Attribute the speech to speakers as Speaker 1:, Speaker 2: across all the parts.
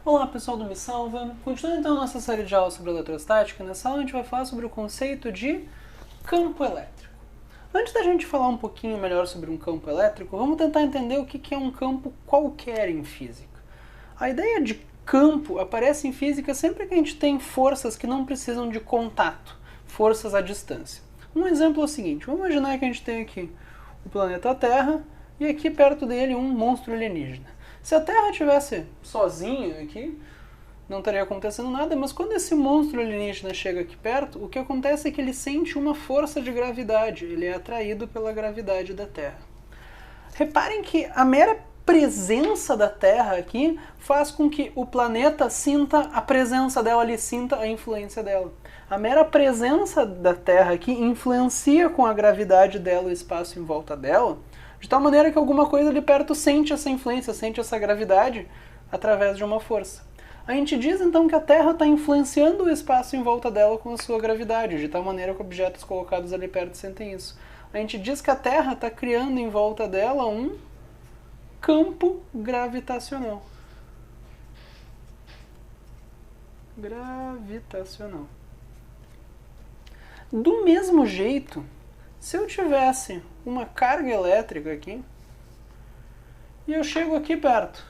Speaker 1: Olá pessoal do Me Salva, continuando então a nossa série de aulas sobre eletrostática, nessa aula a gente vai falar sobre o conceito de campo elétrico. Antes da gente falar um pouquinho melhor sobre um campo elétrico, vamos tentar entender o que é um campo qualquer em física. A ideia de campo aparece em física sempre que a gente tem forças que não precisam de contato, forças à distância. Um exemplo é o seguinte, vamos imaginar que a gente tem aqui o planeta Terra e aqui perto dele um monstro alienígena. Se a Terra estivesse sozinha aqui, não estaria acontecendo nada, mas quando esse monstro alienígena chega aqui perto, o que acontece é que ele sente uma força de gravidade, ele é atraído pela gravidade da Terra. Reparem que a mera presença da Terra aqui faz com que o planeta sinta a presença dela ali, sinta a influência dela. A mera presença da Terra aqui influencia com a gravidade dela o espaço em volta dela, de tal maneira que alguma coisa ali perto sente essa influência, sente essa gravidade através de uma força. A gente diz então que a Terra está influenciando o espaço em volta dela com a sua gravidade, de tal maneira que objetos colocados ali perto sentem isso. A gente diz que a Terra está criando em volta dela um campo gravitacional. Gravitacional. Do mesmo jeito, se eu tivesse uma carga elétrica aqui, e eu chego aqui perto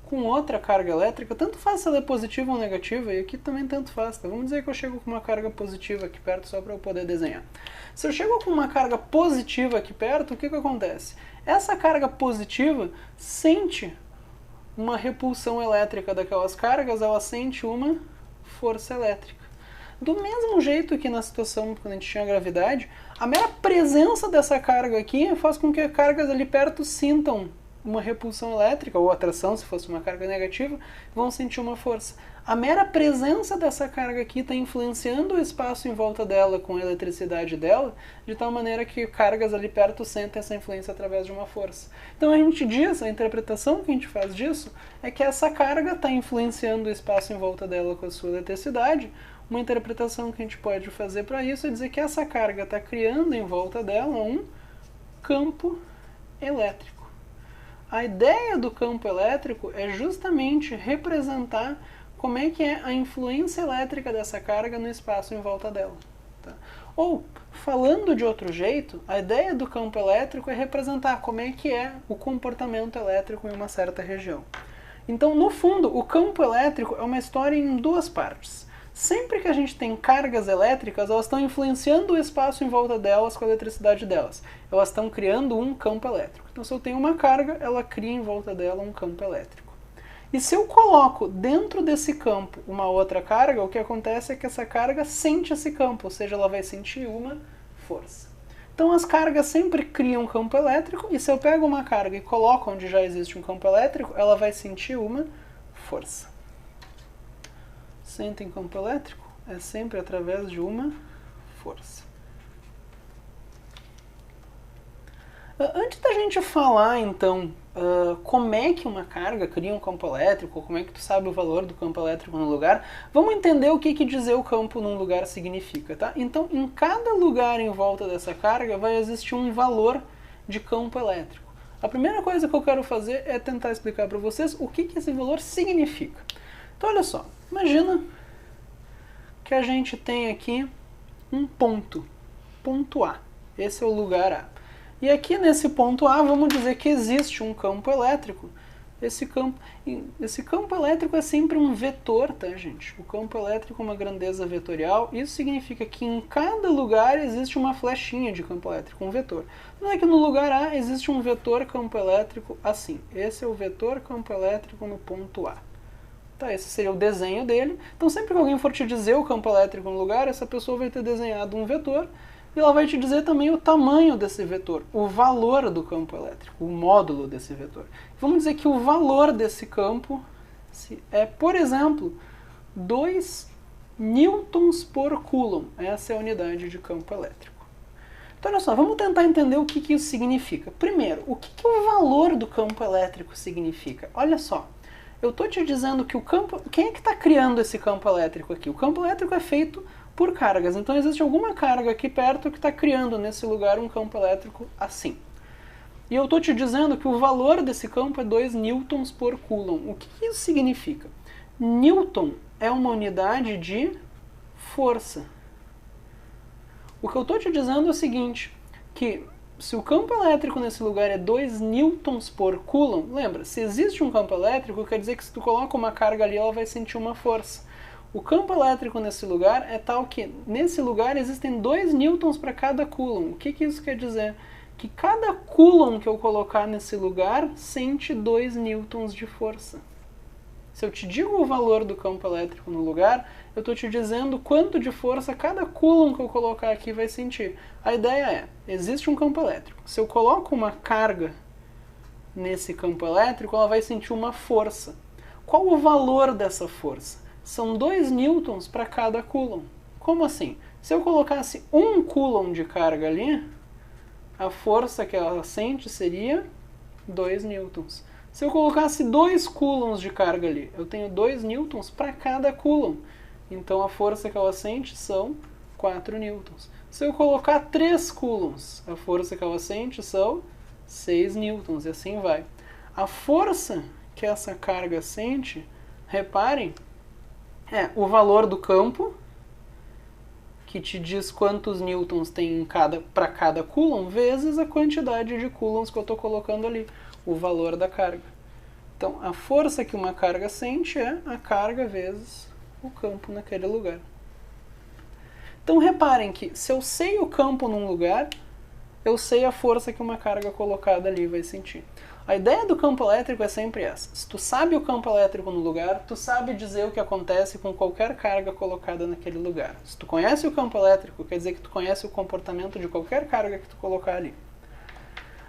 Speaker 1: com outra carga elétrica, tanto faz se ela é positiva ou negativa, e aqui também tanto faz, tá? Vamos dizer que eu chego com uma carga positiva aqui perto só para eu poder desenhar. Se eu chego com uma carga positiva aqui perto, o que acontece? Essa carga positiva sente uma repulsão elétrica daquelas cargas, ela sente uma força elétrica. Do mesmo jeito que na situação quando a gente tinha gravidade, a mera presença dessa carga aqui faz com que as cargas ali perto sintam uma repulsão elétrica, ou atração, se fosse uma carga negativa, vão sentir uma força. A mera presença dessa carga aqui está influenciando o espaço em volta dela com a eletricidade dela, de tal maneira que cargas ali perto sentem essa influência através de uma força. Então a gente diz, a interpretação que a gente faz disso, é que essa carga está influenciando o espaço em volta dela com a sua eletricidade. Uma interpretação que a gente pode fazer para isso é dizer que essa carga está criando em volta dela um campo elétrico. A ideia do campo elétrico é justamente representar como é que é a influência elétrica dessa carga no espaço em volta dela. Tá? Ou, falando de outro jeito, a ideia do campo elétrico é representar como é que é o comportamento elétrico em uma certa região. Então, no fundo, o campo elétrico é uma história em duas partes. Sempre que a gente tem cargas elétricas, elas estão influenciando o espaço em volta delas com a eletricidade delas. Elas estão criando um campo elétrico. Então, se eu tenho uma carga, ela cria em volta dela um campo elétrico. E se eu coloco dentro desse campo uma outra carga, o que acontece é que essa carga sente esse campo, ou seja, ela vai sentir uma força. Então, as cargas sempre criam um campo elétrico, e se eu pego uma carga e coloco onde já existe um campo elétrico, ela vai sentir uma força. Sentem campo elétrico? É sempre através de uma força. Antes da gente falar, então, como é que uma carga cria um campo elétrico, como é que tu sabe o valor do campo elétrico no lugar, vamos entender o que dizer o campo num lugar significa, tá? Então, em cada lugar em volta dessa carga vai existir um valor de campo elétrico. A primeira coisa que eu quero fazer é tentar explicar para vocês o que esse valor significa. Então, olha só, imagina que a gente tem aqui um ponto A. Esse é o lugar A. E aqui nesse ponto A, vamos dizer que existe um campo elétrico. Esse campo elétrico é sempre um vetor, tá, gente? O campo elétrico é uma grandeza vetorial. Isso significa que em cada lugar existe uma flechinha de campo elétrico, um vetor. Então aqui no lugar A existe um vetor campo elétrico assim. Esse é o vetor campo elétrico no ponto A. Tá, esse seria o desenho dele. Então sempre que alguém for te dizer o campo elétrico no lugar, essa pessoa vai ter desenhado um vetor e ela vai te dizer também o tamanho desse vetor, o valor do campo elétrico, o módulo desse vetor. Vamos dizer que o valor desse campo é, por exemplo, 2 newtons por coulomb. Essa é a unidade de campo elétrico. Então olha só, vamos tentar entender o que isso significa. Primeiro, o que o valor do campo elétrico significa? Olha só. Eu estou te dizendo que o campo... Quem é que está criando esse campo elétrico aqui? O campo elétrico é feito por cargas. Então existe alguma carga aqui perto que está criando nesse lugar um campo elétrico assim. E eu estou te dizendo que o valor desse campo é 2 newtons por coulomb. O que isso significa? Newton é uma unidade de força. O que eu estou te dizendo é o seguinte, que se o campo elétrico nesse lugar é 2 newtons por coulomb, lembra, se existe um campo elétrico, quer dizer que se tu coloca uma carga ali, ela vai sentir uma força. O campo elétrico nesse lugar é tal que, nesse lugar, existem 2 newtons para cada coulomb. O que isso quer dizer? Que cada coulomb que eu colocar nesse lugar sente 2 newtons de força. Se eu te digo o valor do campo elétrico no lugar, eu estou te dizendo quanto de força cada coulomb que eu colocar aqui vai sentir. A ideia é, existe um campo elétrico. Se eu coloco uma carga nesse campo elétrico, ela vai sentir uma força. Qual o valor dessa força? São 2 newtons para cada coulomb. Como assim? Se eu colocasse 1 coulomb de carga ali, a força que ela sente seria 2 newtons. Se eu colocasse 2 coulombs de carga ali, eu tenho 2 newtons para cada coulomb. Então a força que ela sente são 4 newtons. Se eu colocar 3 coulombs, a força que ela sente são 6 newtons, e assim vai. A força que essa carga sente, reparem, é o valor do campo, que te diz quantos newtons tem para cada coulomb, vezes a quantidade de coulombs que eu estou colocando ali, o valor da carga. Então, a força que uma carga sente é a carga vezes o campo naquele lugar. Então, reparem que se eu sei o campo num lugar, eu sei a força que uma carga colocada ali vai sentir. A ideia do campo elétrico é sempre essa. Se tu sabe o campo elétrico no lugar, tu sabe dizer o que acontece com qualquer carga colocada naquele lugar. Se tu conhece o campo elétrico, quer dizer que tu conhece o comportamento de qualquer carga que tu colocar ali.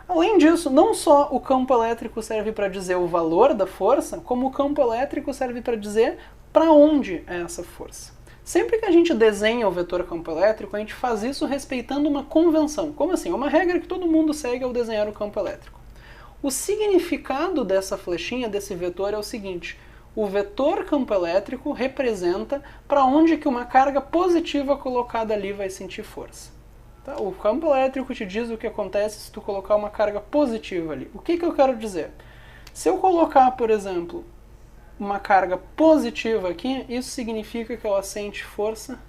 Speaker 1: Além disso, não só o campo elétrico serve para dizer o valor da força, como o campo elétrico serve para dizer para onde é essa força. Sempre que a gente desenha o vetor campo elétrico, a gente faz isso respeitando uma convenção. Como assim? É uma regra que todo mundo segue ao desenhar o campo elétrico. O significado dessa flechinha, desse vetor, é o seguinte: o vetor campo elétrico representa para onde que uma carga positiva colocada ali vai sentir força. Tá? O campo elétrico te diz o que acontece se tu colocar uma carga positiva ali. O que eu quero dizer? Se eu colocar, por exemplo, uma carga positiva aqui, isso significa que ela sente força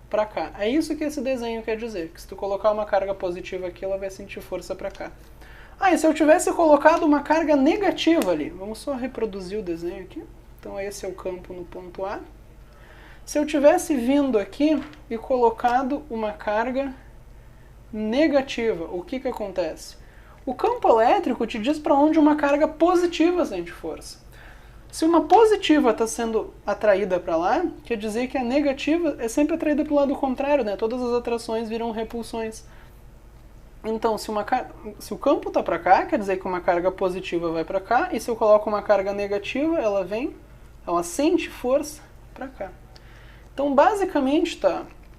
Speaker 1: para cá. É isso que esse desenho quer dizer, que se tu colocar uma carga positiva aqui, ela vai sentir força para cá. E se eu tivesse colocado uma carga negativa ali, vamos só reproduzir o desenho aqui. Então esse é o campo no ponto A. Se eu tivesse vindo aqui e colocado uma carga negativa, o que acontece? O campo elétrico te diz para onde uma carga positiva sente força. Se uma positiva está sendo atraída para lá, quer dizer que a negativa é sempre atraída para o lado contrário, né? Todas as atrações viram repulsões. Então, se o campo está para cá, quer dizer que uma carga positiva vai para cá, e se eu coloco uma carga negativa, ela sente força para cá. Então, basicamente,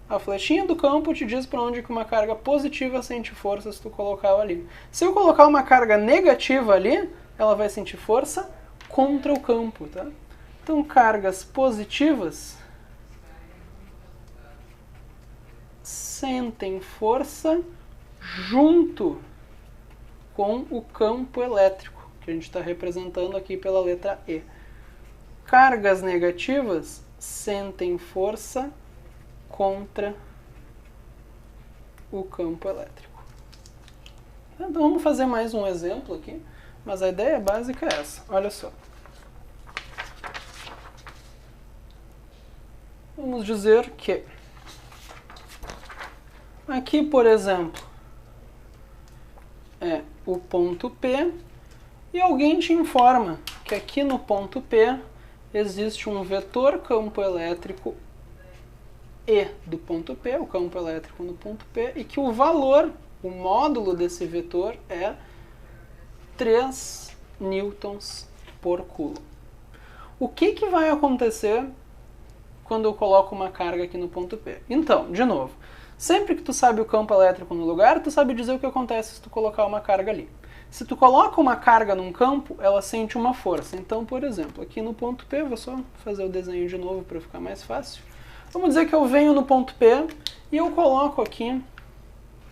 Speaker 1: a flechinha do campo te diz para onde que uma carga positiva sente força se tu colocar ela ali. Se eu colocar uma carga negativa ali, ela vai sentir força contra o campo, tá? Então, cargas positivas sentem força junto com o campo elétrico, que a gente está representando aqui pela letra E. Cargas negativas sentem força contra o campo elétrico. Então vamos fazer mais um exemplo aqui, mas a ideia básica é essa. Olha só. Vamos dizer que aqui, por exemplo, é o ponto P, e alguém te informa que aqui no ponto P existe um vetor campo elétrico E do ponto P, o campo elétrico no ponto P, e que o valor, o módulo desse vetor é 3 newtons por coulomb. O que vai acontecer quando eu coloco uma carga aqui no ponto P? Então, de novo, sempre que tu sabe o campo elétrico no lugar, tu sabe dizer o que acontece se tu colocar uma carga ali. Se tu coloca uma carga num campo, ela sente uma força. Então, por exemplo, aqui no ponto P, vou só fazer o desenho de novo para ficar mais fácil. Vamos dizer que eu venho no ponto P e eu coloco aqui,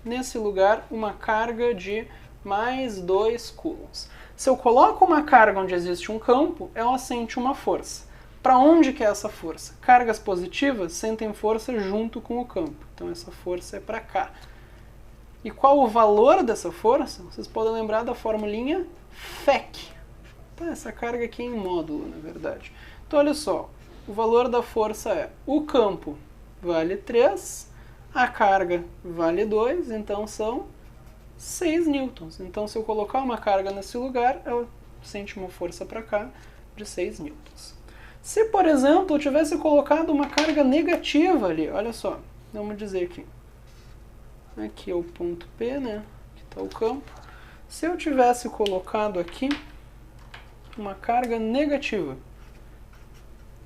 Speaker 1: nesse lugar, uma carga de mais 2 coulombs. Se eu coloco uma carga onde existe um campo, ela sente uma força. Para onde que é essa força? Cargas positivas sentem força junto com o campo. Então essa força é para cá. E qual o valor dessa força? Vocês podem lembrar da formulinha FEC. Tá, essa carga aqui é em módulo, na verdade. Então olha só, o valor da força é o campo vale 3, a carga vale 2, então são 6 newtons. Então se eu colocar uma carga nesse lugar, ela sente uma força para cá de 6 newtons. Se, por exemplo, eu tivesse colocado uma carga negativa ali, olha só, vamos dizer aqui. Aqui é o ponto P, né? Aqui está o campo. Se eu tivesse colocado aqui uma carga negativa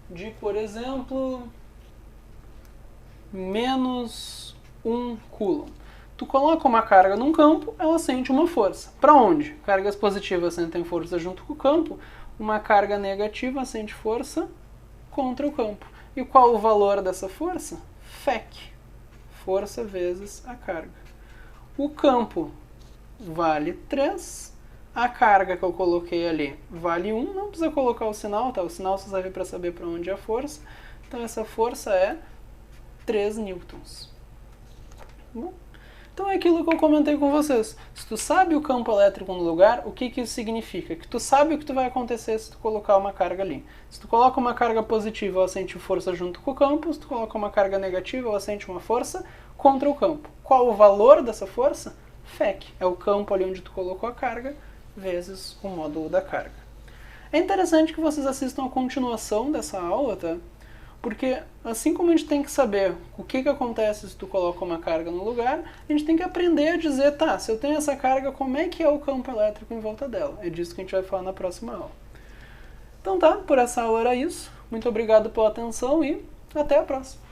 Speaker 1: de, por exemplo, menos 1 coulomb. Tu coloca uma carga num campo, ela sente uma força. Para onde? Cargas positivas sentem força junto com o campo, uma carga negativa sente força contra o campo. E qual o valor dessa força? FEC. Força vezes a carga. O campo vale 3, a carga que eu coloquei ali vale 1, não precisa colocar o sinal, tá? O sinal só serve para saber para onde é a força. Então essa força é 3 newtons. Bom, então é aquilo que eu comentei com vocês. Se tu sabe o campo elétrico no lugar, o que isso significa? Que tu sabe o que vai acontecer se tu colocar uma carga ali. Se tu coloca uma carga positiva, ela sente força junto com o campo. Se tu coloca uma carga negativa, ela sente uma força contra o campo. Qual o valor dessa força? FEC. É o campo ali onde tu colocou a carga, vezes o módulo da carga. É interessante que vocês assistam a continuação dessa aula, tá? Porque assim como a gente tem que saber o que acontece se tu coloca uma carga no lugar, a gente tem que aprender a dizer, tá, se eu tenho essa carga, como é que é o campo elétrico em volta dela? É disso que a gente vai falar na próxima aula. Então tá, por essa aula era isso. Muito obrigado pela atenção e até a próxima.